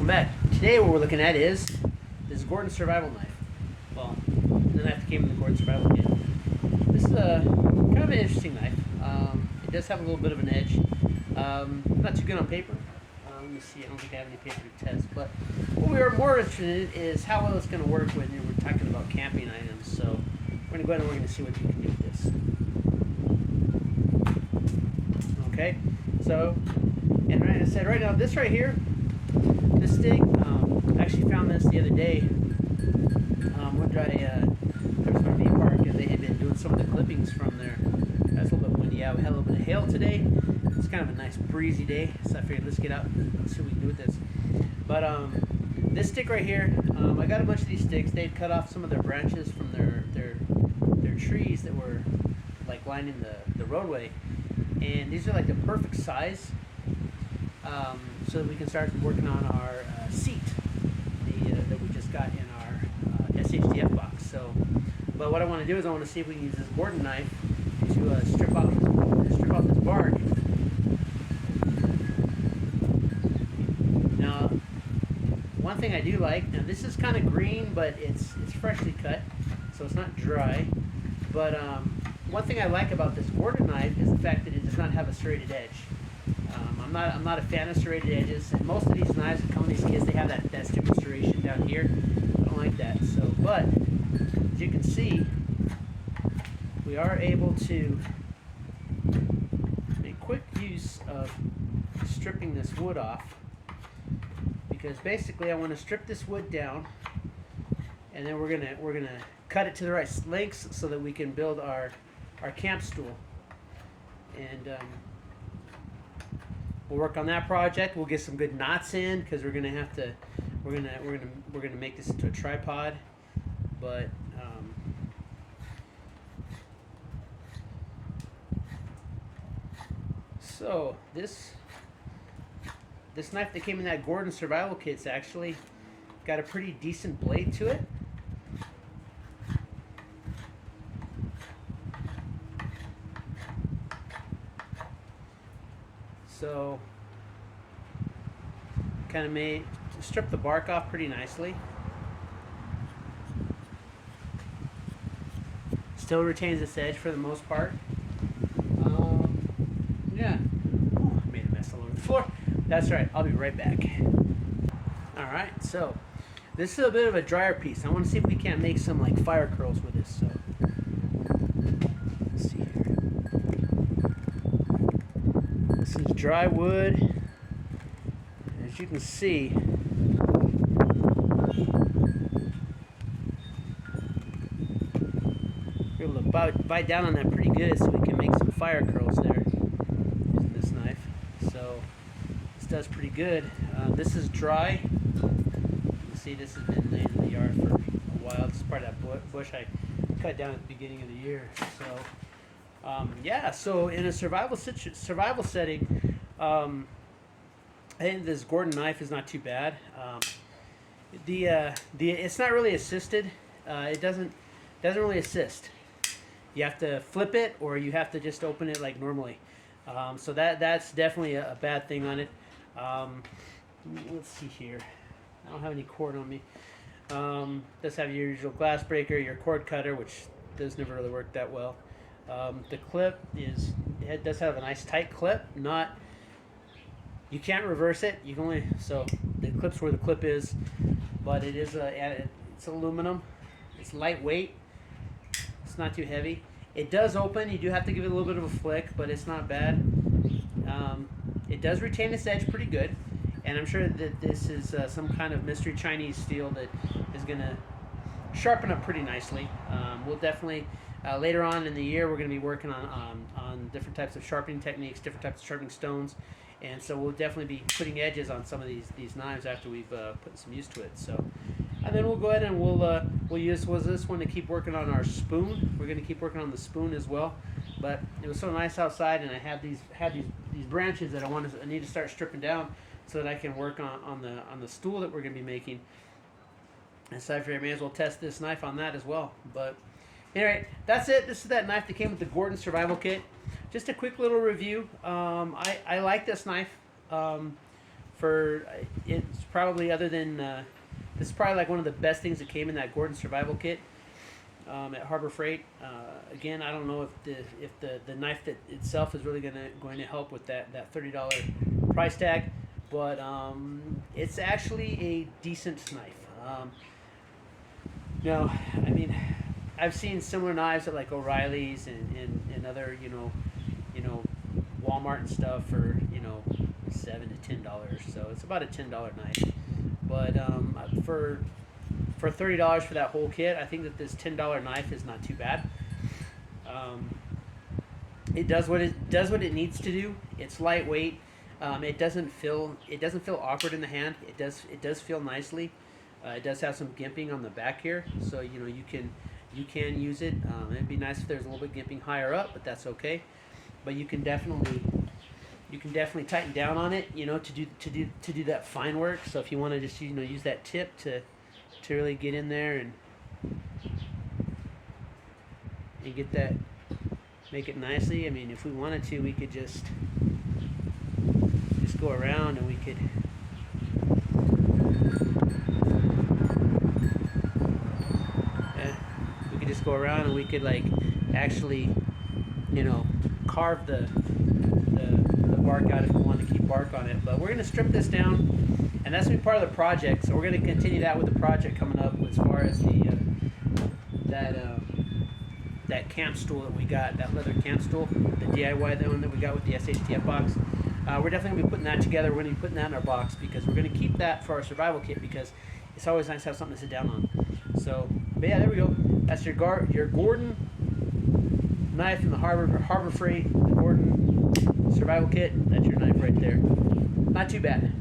back. Today what we're looking at is this Gordon survival knife. Well, the knife that came in the Gordon survival kit. This is a kind of an interesting knife. It does have a little bit of an edge. Not too good on paper. Let me see, I don't think I have any paper to test, but what we are more interested in is how well it's going to work when we're talking about camping items. So we're going to go ahead and we're going to see what we can do with this. Okay, so, and like I said, right now, this right here, this stick, I actually found this the other day. One guy, there was an RV park, and they had been doing some of the clippings from there. That's a little bit windy. Yeah, we had a little bit of hail today. It's kind of a nice breezy day, so I figured let's get out and see what we can do with this. But this stick right here, I got a bunch of these sticks. They'd cut off some of their branches from their trees that were like lining the roadway, and these are like the perfect size, so that we can start working on our seat that we just got in our SHDF box. So, but what I want to do is I want to see if we can use this Gordon knife to strip off this bark. Now, one thing I do like, now this is kind of green, but it's freshly cut, so it's not dry. But one thing I like about this Gordon knife is the fact that it does not have a serrated edge. I'm not a fan of serrated edges, and most of these knives that come in these kits, they have that stupid serration down here. I don't like that. So, but as you can see, we are able to make quick use of stripping this wood off, because basically I want to strip this wood down, and then we're gonna cut it to the right lengths so that we can build our camp stool. And we'll work on that project. We'll get some good knots in, because we're gonna make this into a tripod. But so this knife that came in that Gordon survival kit's actually got a pretty decent blade to it. So kind of made strip the bark off pretty nicely. Still retains its edge for the most part. Yeah. Ooh, I made a mess all over the floor. That's right, I'll be right back. Alright, so this is a bit of a drier piece. I want to see if we can't make some like fire curls with this. So let's see here. This is dry wood. As you can see, we're able to bite down on that pretty good, so we can make some fire curls there using this knife. So this does pretty good. This is dry. You can see this has been laying in the yard for a while. This is part of that bush I cut down at the beginning of the year. So yeah, so in a survival setting, I think this Gordon knife is not too bad. It's not really assisted. It doesn't really assist. You have to flip it, or you have to just open it like normally. So that's definitely a bad thing on it. Let's see here. I don't have any cord on me. Does have your usual glass breaker, your cord cutter, which does never really work that well. The clip it does have a nice tight clip. You can't reverse it. You can only, so the clip's where the clip is, but it is it's aluminum. It's lightweight. It's not too heavy. It does open. You do have to give it a little bit of a flick, but it's not bad. It does retain its edge pretty good, and I'm sure that this is some kind of mystery Chinese steel that is going to sharpen up pretty nicely. We'll definitely later on in the year, we're going to be working on different types of sharpening techniques, different types of sharpening stones. And so we'll definitely be putting edges on some of these knives after we've put some use to it. So, and then we'll go ahead and we'll use this one to keep working on our spoon. We're going to keep working on the spoon as well. But it was so nice outside, and I had these branches that I need to start stripping down so that I can work on the stool that we're going to be making. And so I figured I may as well test this knife on that as well. But anyway, that's it. This is that knife that came with the Gordon survival kit. Just a quick little review. I like this knife. for it's probably other than this is probably like one of the best things that came in that Gordon survival kit at Harbor Freight. Again, I don't know if the knife that itself is really going to help with that $30 price tag, but it's actually a decent knife. No, I mean, I've seen similar knives at like O'Reilly's and other Walmart and stuff for $7 to $10. So it's about a $10 knife. But for $30 for that whole kit, I think that this $10 knife is not too bad. It does what it needs to do. It's lightweight. It doesn't feel awkward in the hand. It does feel nicely. It does have some gimping on the back here, so you can use it. It'd be nice if there's a little bit gimping higher up, but that's okay. But you can definitely tighten down on it, to do that fine work. So if you want to just use that tip to really get in there and get that, make it nicely. I mean, if we wanted to, we could just go around and we could just go around and we could like actually carve the bark out if we want to keep bark on it. But we're going to strip this down, and that's going to be part of the project. So we're going to continue that with the project coming up as far as the that camp stool that we got, that leather camp stool, the DIY, that one that we got with the SHTF box. We're definitely going to be putting that together. We're going to be putting that in our box because we're going to keep that for our survival kit, because it's always nice to have something to sit down on. So, but yeah, there we go. That's your Gordon knife from the Harbor Freight, the Gordon survival kit. That's your knife right there. Not too bad.